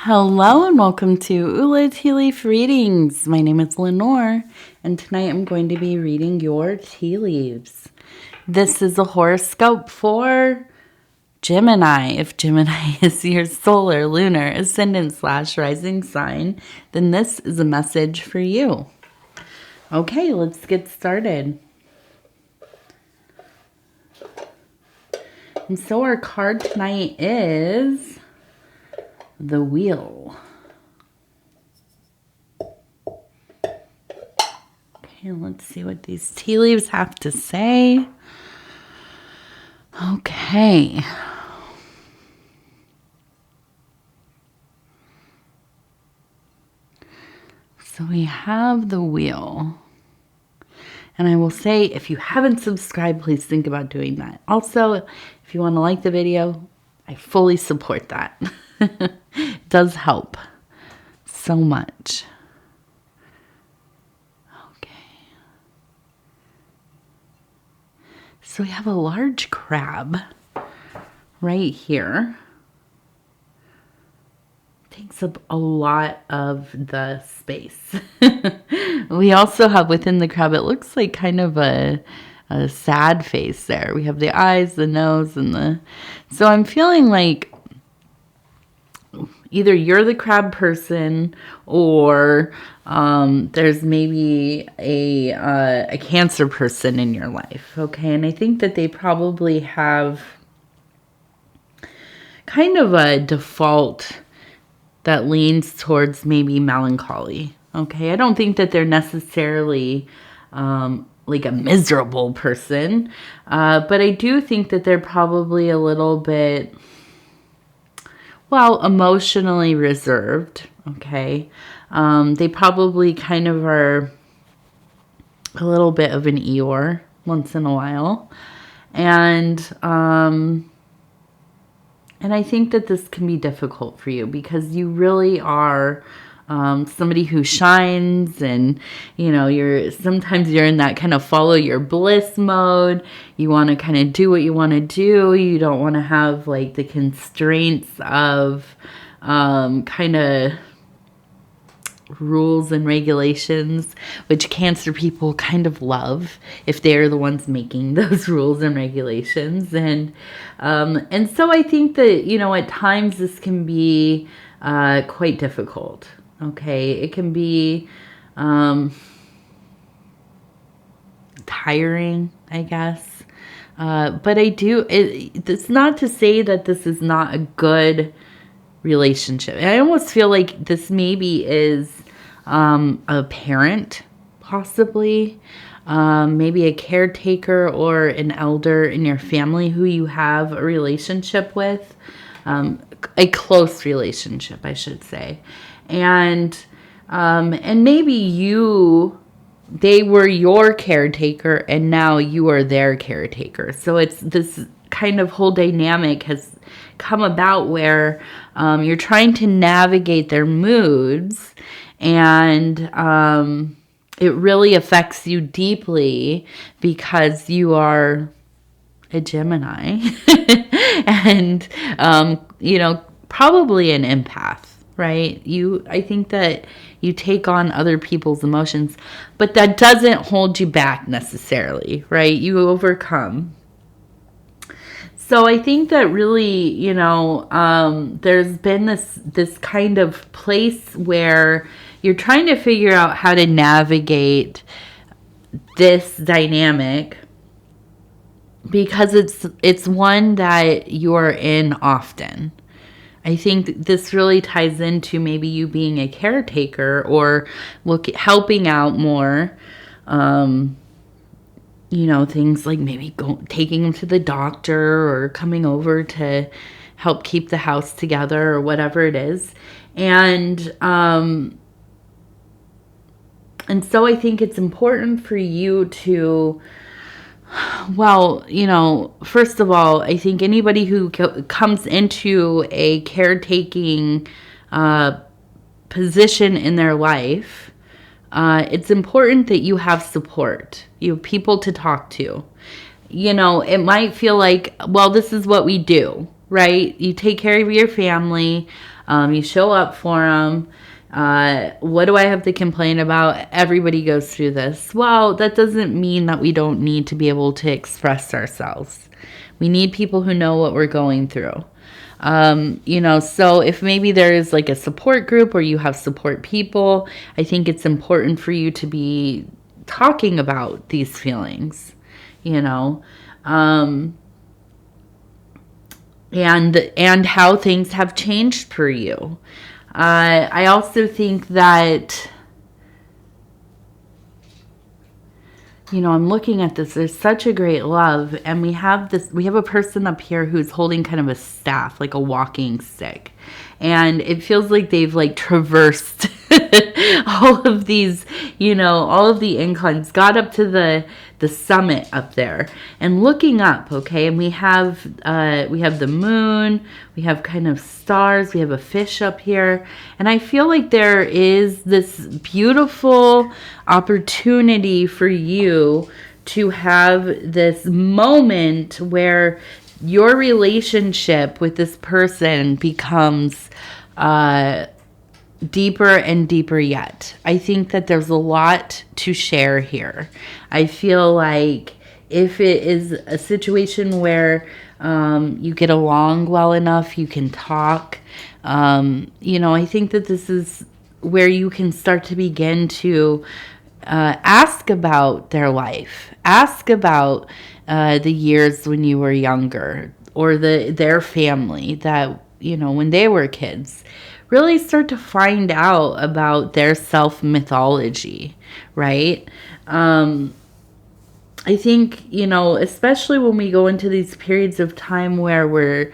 Hello and welcome to Ula Tea Leaf Readings. My name is Lenor and tonight I'm going to be reading your tea leaves. This is a horoscope for Gemini. If Gemini is your solar, lunar, ascendant / rising sign, then this is a message for you. Okay, let's get started. And so our card tonight is the Wheel. Okay, let's see what these tea leaves have to say. Okay. So we have the Wheel. And I will say, if you haven't subscribed, please think about doing that. Also, if you want to like the video, I fully support that. It does help so much. Okay. So we have a large crab right here. Takes up a lot of the space. We also have within the crab, it looks like kind of a sad face there. We have the eyes, the nose, and the... So I'm feeling like either you're the crab person or there's maybe a Cancer person in your life, okay? And I think that they probably have kind of a default that leans towards maybe melancholy, okay? I don't think that they're necessarily like a miserable person, but I do think that they're probably a little bit, well, emotionally reserved, okay? They probably kind of are a little bit of an Eeyore once in a while. And I think that this can be difficult for you because you really are somebody who shines, and you know, sometimes you're in that kind of follow your bliss mode. You want to kind of do what you want to do. You don't want to have like the constraints of kind of rules and regulations, which Cancer people kind of love if they're the ones making those rules and regulations. And so I think that, you know, at times this can be quite difficult. Okay, it can be tiring, I guess. But it's not to say that this is not a good relationship. And I almost feel like this maybe is a parent, possibly, maybe a caretaker or an elder in your family who you have a relationship with, a close relationship, I should say. And maybe they were your caretaker and now you are their caretaker. So it's this kind of whole dynamic has come about where you're trying to navigate their moods, and it really affects you deeply because you are a Gemini and you know, probably an empath, right? I think that you take on other people's emotions, but that doesn't hold you back necessarily, right? You overcome. So I think that really, you know, there's been this kind of place where you're trying to figure out how to navigate this dynamic because it's one that you're in often. I think this really ties into maybe you being a caretaker or helping out more. You know, things like maybe taking them to the doctor or coming over to help keep the house together or whatever it is. And so I think it's important for you to, well, you know, first of all, I think anybody who comes into a caretaking position in their life, it's important that you have support. You have people to talk to. You know, it might feel like, well, this is what we do, right? You take care of your family. You show up for them. What do I have to complain about? Everybody goes through this. Well, that doesn't mean that we don't need to be able to express ourselves. We need people who know what we're going through. So if maybe there is like a support group or you have support people, I think it's important for you to be talking about these feelings, and how things have changed for you. I also think that, I'm looking at this, there's such a great love, and we have a person up here who's holding kind of a staff, like a walking stick. And it feels like they've like traversed all of these, all of the inclines, got up to the summit up there and looking up. Okay. And we have the moon, we have kind of stars, we have a fish up here. And I feel like there is this beautiful opportunity for you to have this moment where your relationship with this person becomes deeper and deeper yet. I think that there's a lot to share here. I feel like if it is a situation where you get along well enough, you can talk, I think that this is where you can start to begin to ask about their life, ask about the years when you were younger, or their family that, when they were kids. Really start to find out about their self-mythology, right? I think, especially when we go into these periods of time where we're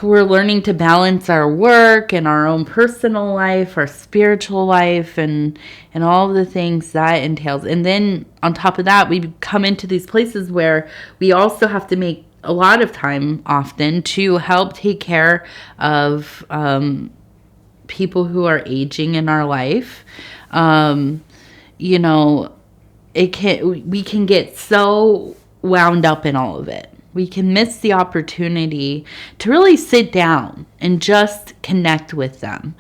learning to balance our work and our own personal life, our spiritual life, and all of the things that entails. And then on top of that, we come into these places where we also have to make a lot of time often to help take care of people who are aging in our life. We can get so wound up in all of it. We can miss the opportunity to really sit down and just connect with them.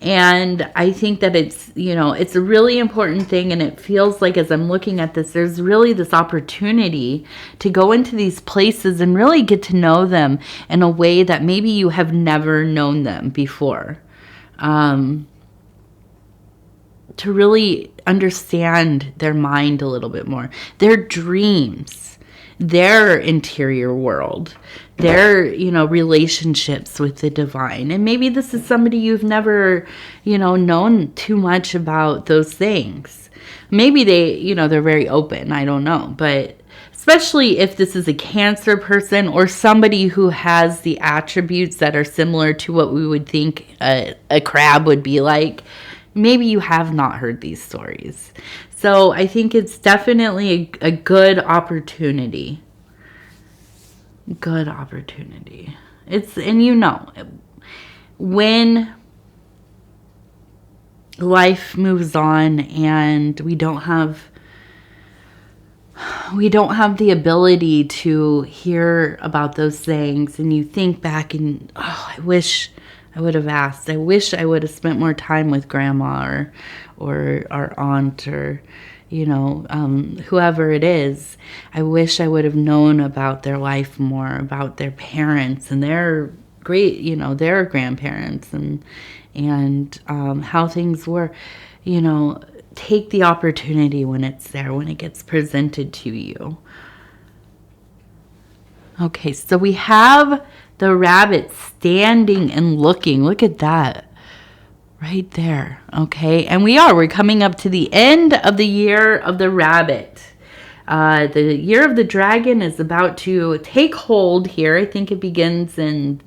And I think that it's a really important thing. And it feels like, as I'm looking at this, there's really this opportunity to go into these places and really get to know them in a way that maybe you have never known them before. To really understand their mind a little bit more, their dreams, their interior world, their, relationships with the divine. And maybe this is somebody you've never, known too much about those things. Maybe they're very open. I don't know. But especially if this is a Cancer person or somebody who has the attributes that are similar to what we would think a crab would be like, maybe you have not heard these stories. So I think it's definitely a good opportunity. Good opportunity. When life moves on and we don't have the ability to hear about those things, and you think back and, I wish I would have asked. I wish I would have spent more time with grandma or our aunt or, whoever it is. I wish I would have known about their life more, about their parents and their great, their grandparents and how things were. Take the opportunity when it's there, when it gets presented to you. Okay, so we have the rabbit standing and looking. Look at that. Right there. Okay, and we're coming up to the end of the year of the rabbit. The year of the dragon is about to take hold here. I think it begins in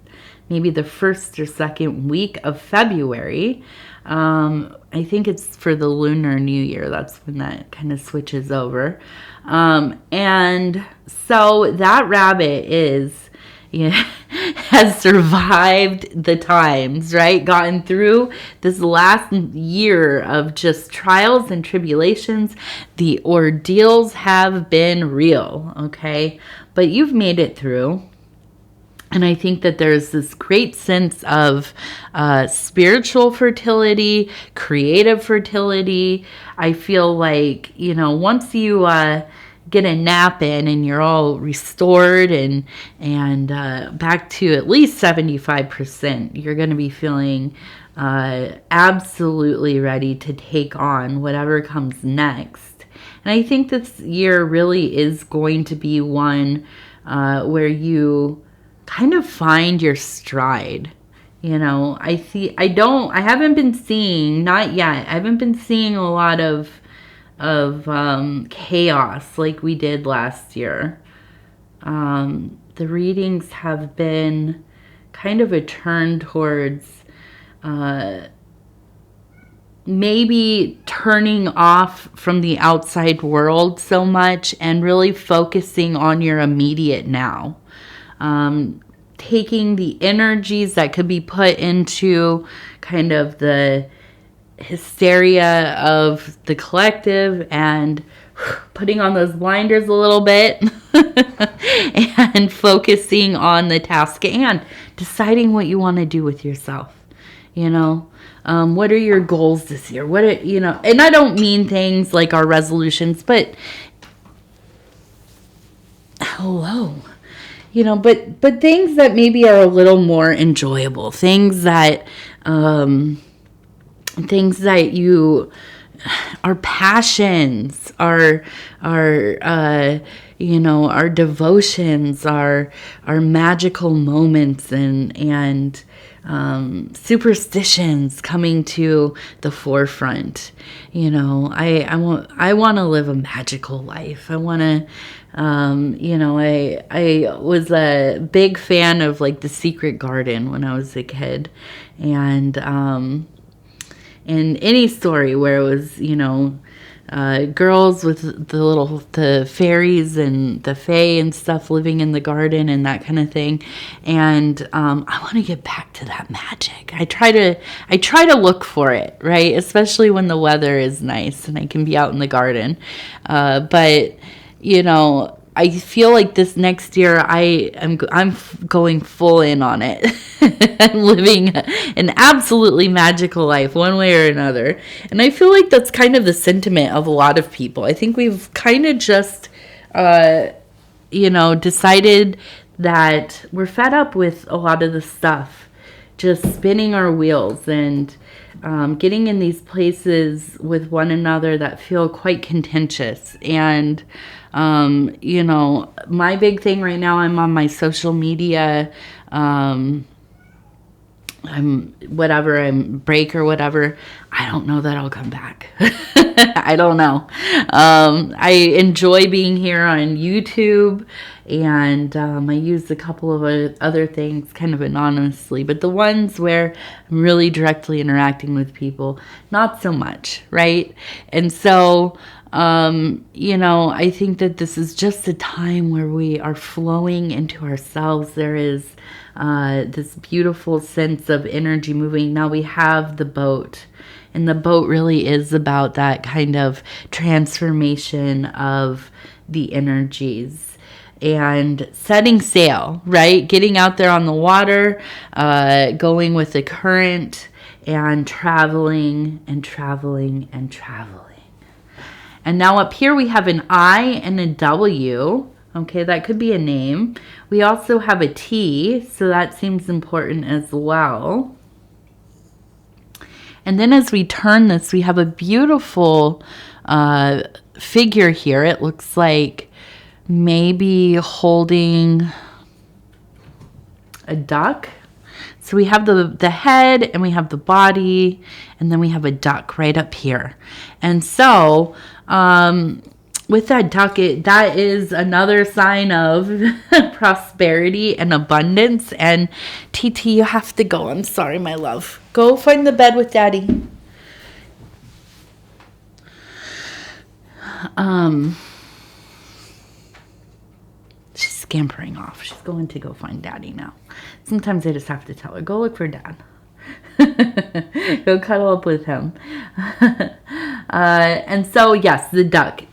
maybe the first or second week of February. I think it's for the Lunar New Year. That's when that kind of switches over. And so that rabbit has survived the times, right? Gotten through this last year of just trials and tribulations. The ordeals have been real, okay? But you've made it through. And I think that there's this great sense of spiritual fertility, creative fertility. I feel like, once you get a nap in and you're all restored and back to at least 75%, you're going to be feeling absolutely ready to take on whatever comes next. And I think this year really is going to be one where you kind of find your stride. I haven't been seeing, not yet, I haven't been seeing a lot of chaos like we did last year. The readings have been kind of a turn towards maybe turning off from the outside world so much and really focusing on your immediate now. Taking the energies that could be put into kind of the hysteria of the collective and putting on those blinders a little bit and focusing on the task at hand, deciding what you want to do with yourself. What are your goals this year? And I don't mean things like our resolutions, but hello. But things that maybe are a little more enjoyable, things that you our passions, our devotions, our magical moments and superstitions coming to the forefront. I want to live a magical life. I want to I was a big fan of like The Secret Garden when I was a kid, and any story where it was girls with the fairies and the fae and stuff living in the garden and that kind of thing, and I want to get back to that magic. I try to look for it, right, especially when the weather is nice and I can be out in the garden, but I feel like this next year I'm going full in on it. I'm living an absolutely magical life one way or another. And I feel like that's kind of the sentiment of a lot of people. I think we've kind of just decided that we're fed up with a lot of the stuff, just spinning our wheels and getting in these places with one another that feel quite contentious. And my big thing right now, I'm on my social media, I'm break or whatever. I don't know that I'll come back. I don't know. I enjoy being here on YouTube, and I use a couple of other things kind of anonymously, but the ones where I'm really directly interacting with people, not so much, right? And so I think that this is just a time where we are flowing into ourselves. There is this beautiful sense of energy moving. Now we have the boat, and the boat really is about that kind of transformation of the energies and setting sail, right? Getting out there on the water, going with the current, and traveling and traveling and traveling. And now up here we have an I and a W. Okay, that could be a name. We also have a T, so that seems important as well. And then as we turn this, we have a beautiful figure here. It looks like maybe holding a duck. So we have the head, and we have the body, and then we have a duck right up here. And so with that duck, that is another sign of prosperity and abundance. And TT, you have to go. I'm sorry, my love. Go find the bed with Daddy. She's scampering off. She's going to go find Daddy now. Sometimes I just have to tell her, go look for Dad. Go cuddle up with him. And so, yes, the duck,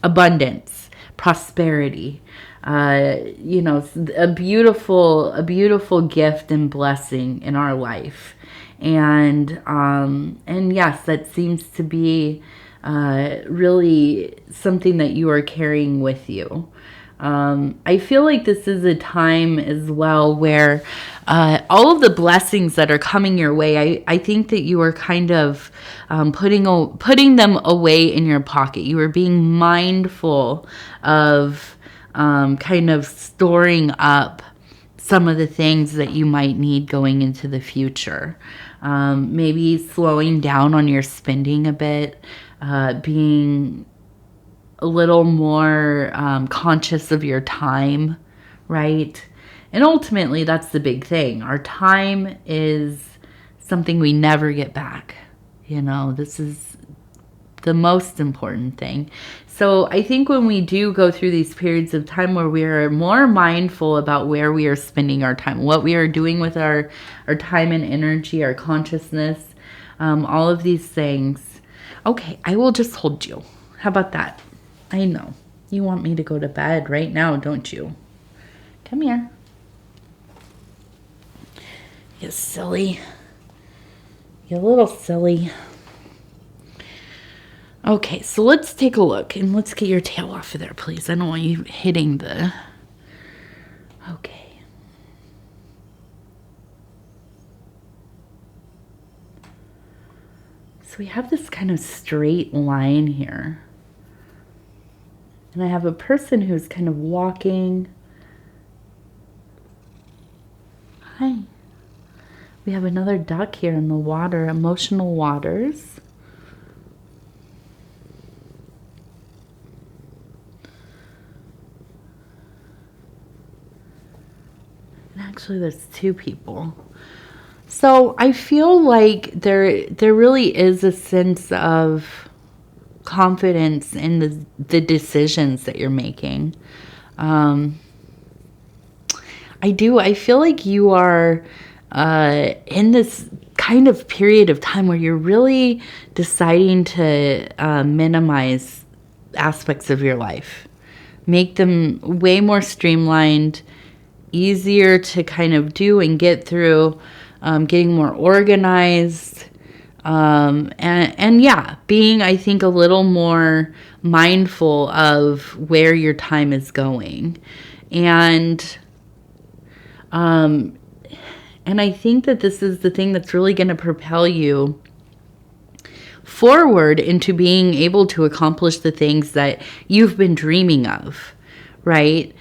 abundance, prosperity. you know, a beautiful gift and blessing in our life. And yes, that seems to be really something that you are carrying with you. I feel like this is a time as well where all of the blessings that are coming your way, I think that you are kind of putting them away in your pocket. You are being mindful of kind of storing up some of the things that you might need going into the future. Maybe slowing down on your spending a bit, being a little more conscious of your time, right? And ultimately, that's the big thing. Our time is something we never get back. You know, this is the most important thing. So I think when we do go through these periods of time where we are more mindful about where we are spending our time, what we are doing with our time and energy, our consciousness, all of these things. Okay, I will just hold you. How about that? I know. You want me to go to bed right now, don't you? Come here. You silly. You little silly. Okay, so let's take a look and let's get your tail off of there, please. I don't want you hitting the... Okay. So we have this kind of straight line here. And I have a person who's kind of walking. Hi. We have another duck here in the water, emotional waters. And actually there's two people. So I feel like there really is a sense of confidence in the decisions that you're making. I feel like you are in this kind of period of time where you're really deciding to minimize aspects of your life, make them way more streamlined, easier to kind of do and get through, getting more organized. And yeah, being, I think, a little more mindful of where your time is going. And I think that this is the thing that's really going to propel you forward into being able to accomplish the things that you've been dreaming of, right?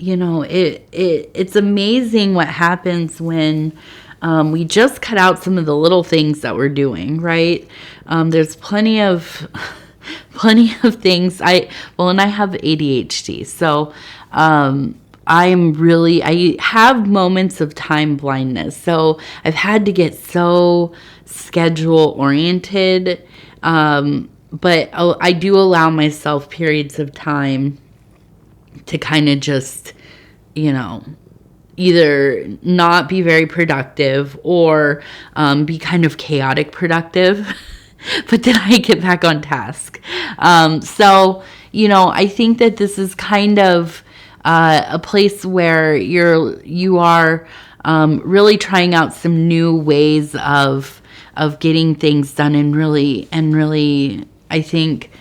You know, it's amazing what happens when we just cut out some of the little things that we're doing, right? There's plenty of things. And I have ADHD, so I have moments of time blindness. So I've had to get so schedule oriented, but I do allow myself periods of time to kind of just, you know, either not be very productive or be kind of chaotic productive, but then I get back on task. So, you know, I think that this is kind of a place where you are really trying out some new ways of getting things done and really, I think,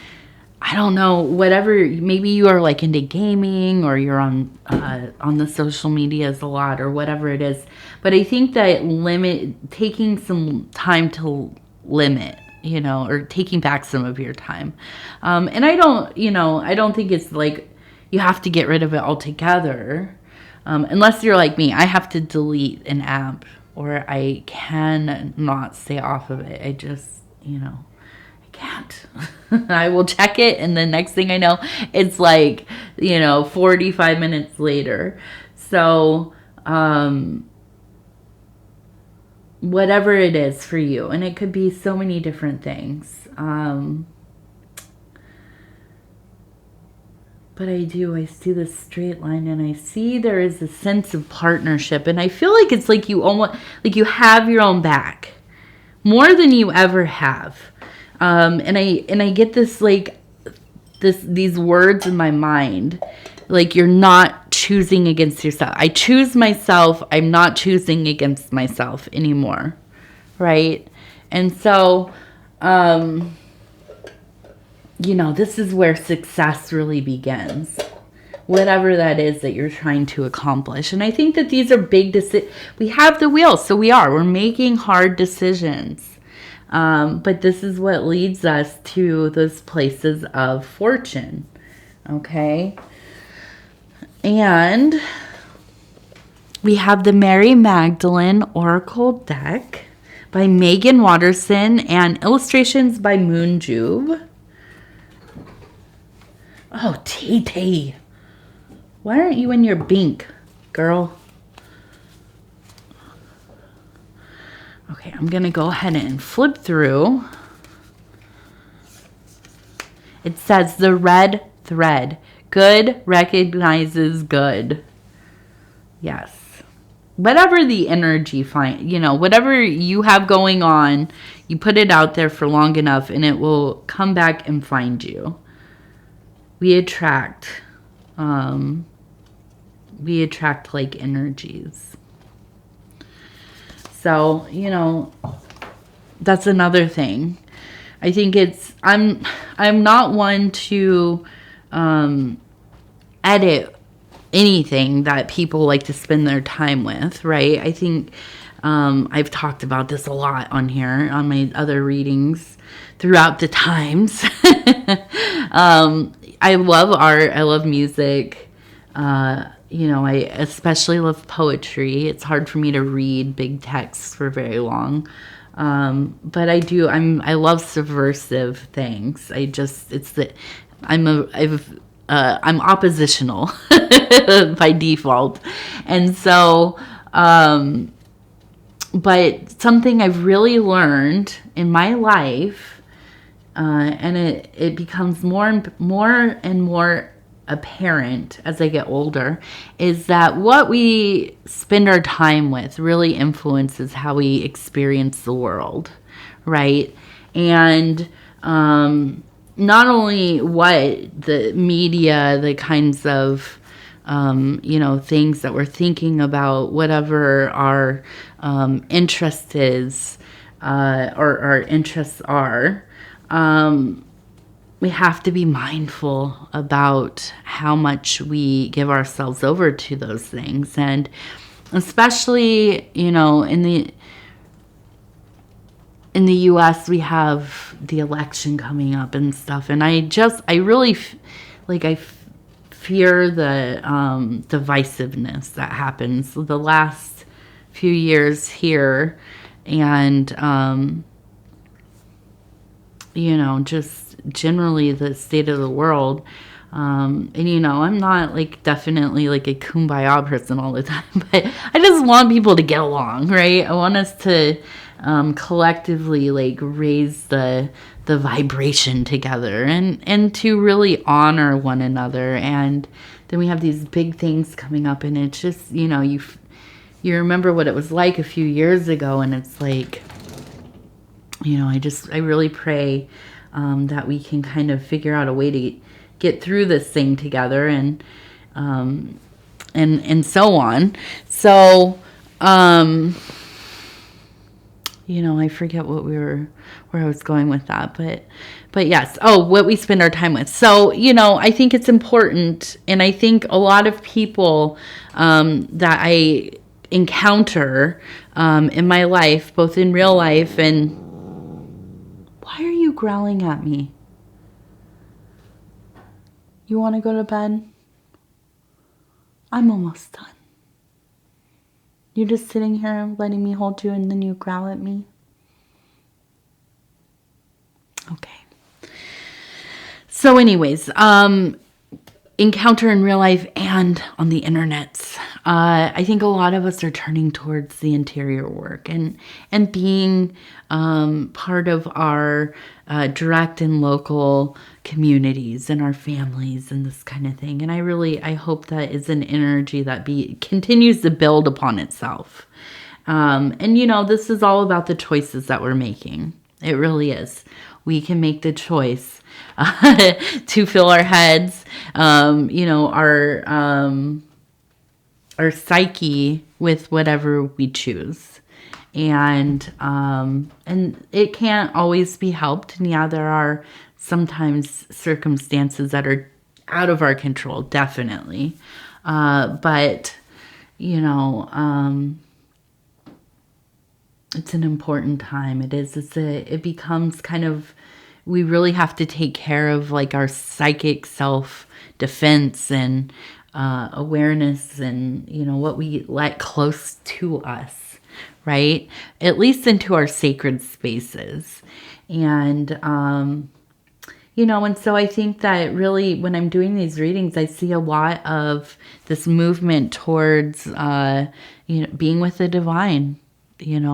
I don't know, whatever, maybe you are like into gaming or you're on the social medias a lot or whatever it is. But I think that taking some time to limit, you know, or taking back some of your time. And I don't think it's like you have to get rid of it altogether. Unless you're like me, I have to delete an app or I can not stay off of it. I just, you know, can't. I will check it and the next thing I know it's like, you know, 45 minutes later. So whatever it is for you, and it could be so many different things, but I see this straight line and I see there is a sense of partnership, and I feel like it's like you almost like you have your own back more than you ever have. And I get this like these words in my mind. Like, you're not choosing against yourself. I choose myself. I'm not choosing against myself anymore. Right? And so, you know, this is where success really begins. Whatever that is that you're trying to accomplish. And I think that these are big decisions. We have the wheel, so we're making hard decisions. But this is what leads us to those places of fortune. Okay? And we have the Mary Magdalene Oracle deck by Megan Watterson and illustrations by Moonjube. Oh, TT. Why aren't you in your bink, girl? Okay, I'm going to go ahead and flip through. It says the red thread. Good recognizes good. Yes. Whatever the energy whatever you have going on, you put it out there for long enough and it will come back and find you. We attract like energies. So, you know, that's another thing. I think I'm not one to edit anything that people like to spend their time with, right? I think I've talked about this a lot on here on my other readings throughout the times. I love art. I love music. You know, I especially love poetry. It's hard for me to read big texts for very long. But I do. I love subversive things. I'm oppositional by default. And so, but something I've really learned in my life, and it becomes more and more apparent as I get older, is that what we spend our time with really influences how we experience the world, right? And not only what the media, the kinds of things that we're thinking about, whatever our interest is, or our interests are, we have to be mindful about how much we give ourselves over to those things. And especially, you know, in the US, we have the election coming up and stuff. And I really fear the divisiveness that happens the last few years here. And, you know, just generally the state of the world. And, you know, I'm not definitely a kumbaya person all the time, but I just want people to get along, right? I want us to collectively raise the vibration together and to really honor one another. And then we have these big things coming up, and it's just, you know, you remember what it was like a few years ago, and it's you know, I really pray that we can kind of figure out a way to get through this thing together, and so on. So, you know, I forget where I was going with that, but yes. Oh, what we spend our time with. So, you know, I think it's important, and I think a lot of people that I encounter in my life, both in real life and... Why are you growling at me? You want to go to bed? I'm almost done. You're just sitting here letting me hold you, and then you growl at me? Okay. So anyways, encounter in real life and on the internet. I think a lot of us are turning towards the interior work and being part of our direct and local communities and our families and this kind of thing. And I hope that is an energy that continues to build upon itself. And, you know, this is all about the choices that we're making, It really is. We can make the choice to fill our heads, our psyche with whatever we choose. And it can't always be helped. And yeah, there are sometimes circumstances that are out of our control, definitely. But, it's an important time. It is. It becomes kind of, we really have to take care of like our psychic self-defense and awareness and, what we let close to us, right? At least into our sacred spaces. And, and so I think that really when I'm doing these readings, I see a lot of this movement towards, being with the divine,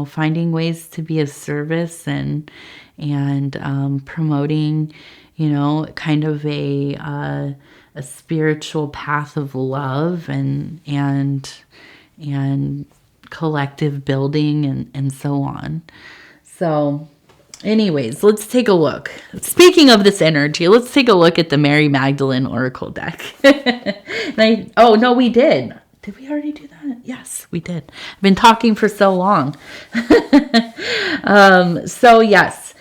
finding ways to be of service and promoting, kind of a spiritual path of love and collective building and so on. So anyways, let's take a look. Speaking of this energy, let's take a look at the Mary Magdalene Oracle deck. Oh, no, we did. Did we already do that? Yes, we did. I've been talking for so long. So yes.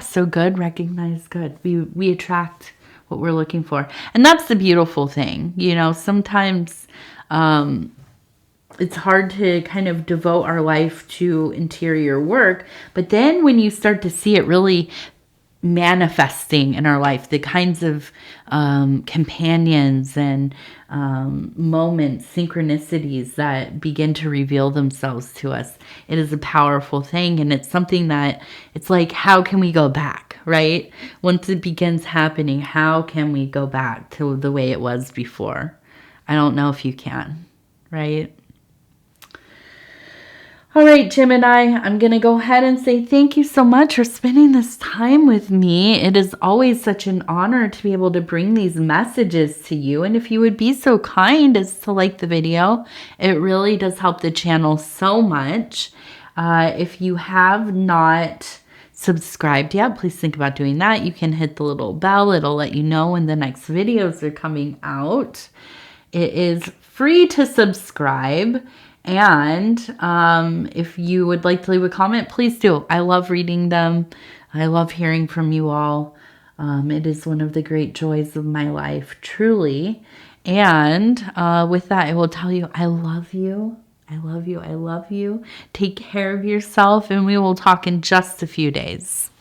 So good, recognize good. We attract what we're looking for. And that's the beautiful thing. Sometimes it's hard to kind of devote our life to interior work. But then when you start to see it really manifesting in our life, the kinds of companions and moments, synchronicities that begin to reveal themselves to us, it is a powerful thing. And it's something that it's like, how can we go back, right? Once it begins happening, how can we go back to the way it was before? I don't know if you can, right? All right, Gemini, I'm going to go ahead and say thank you so much for spending this time with me. It is always such an honor to be able to bring these messages to you. And if you would be so kind as to like the video, it really does help the channel so much. If you have not subscribed yet, please think about doing that. You can hit the little bell. It'll let you know when the next videos are coming out. It is free to subscribe. And if you would like to leave a comment, please do. I love reading them. I love hearing from you all. It is one of the great joys of my life, truly. And with that, I will tell you, I love you. I love you. I love you. Take care of yourself, and we will talk in just a few days.